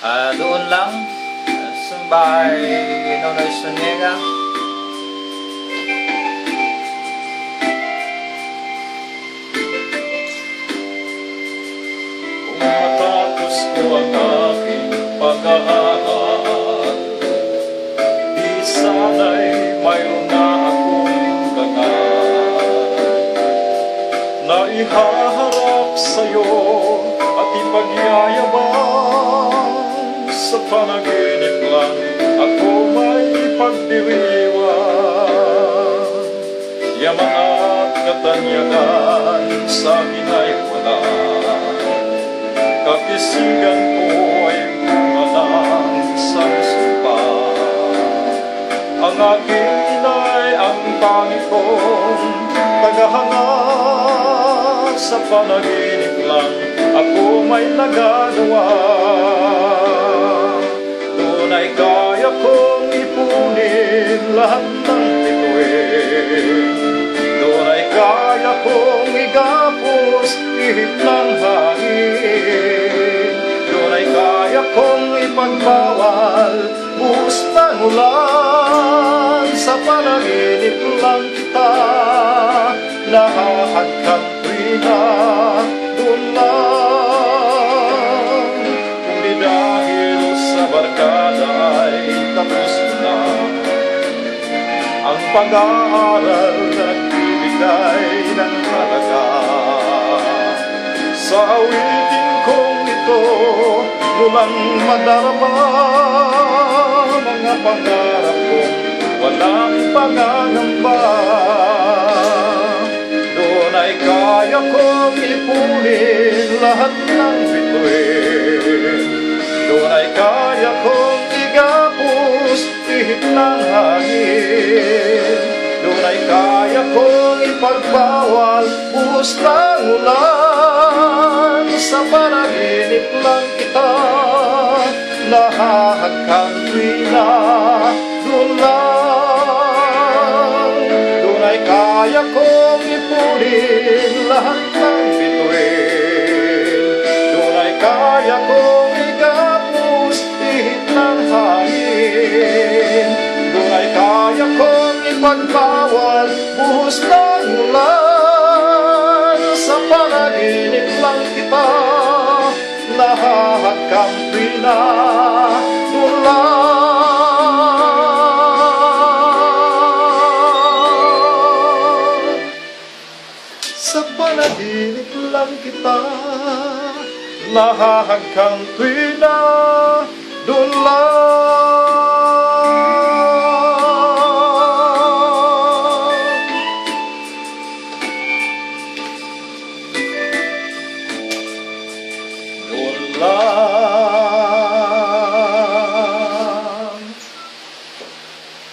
Doon lang sa bahay Nonoy Suniega. Kung matapos ko ang aking pag-aaral, di sana'y mayroon na akong ganap na ihaharap sa'yo at ipagyayabang. Sa panaginip lang ako may pagdiriwang, yaman at katanyagan sa akin ay wala. Kakisigan ko ay bunga ng isang sumpa. Ang aking inay ang pangit kong tagahanga. Sa panaginip lang ako may nagagawa. Doon ay kaya kong ipunin lahat ng bituin. Doon ay kaya kong igapos ihip ng hangin. Doon ay kaya kong ipagbawal buhos ng ulan. Sa panaginip lang kita nahahagkan tuwina. Doon lang, kung di dahil sa barkada ay tapos na ang pag-aaral na nagbibigay ng halaga. Sa awitin kong ito, walang madarama mga pangarap kong walang pangangamba. Doon ay kaya kong ipunin lahat ng bituin. Doon ay kaya kong igapos ihip ng hangin. Doon ay kaya kong ipagbawal buhos ng ulan. Sa panaginip lang kita nahahagkan tuwina. Doon lang, doon ay kaya kong ipunin lahat ng bituin. Doon ay kaya kong igapos ihip ng hangin. Doon ay kaya kong ipagbawal buhos ng ulan. Sa panaginip lang kita nahahagkan tuwina. Doon lang, sa panaginip lang kita nahahagkan tuwina. Doon lang.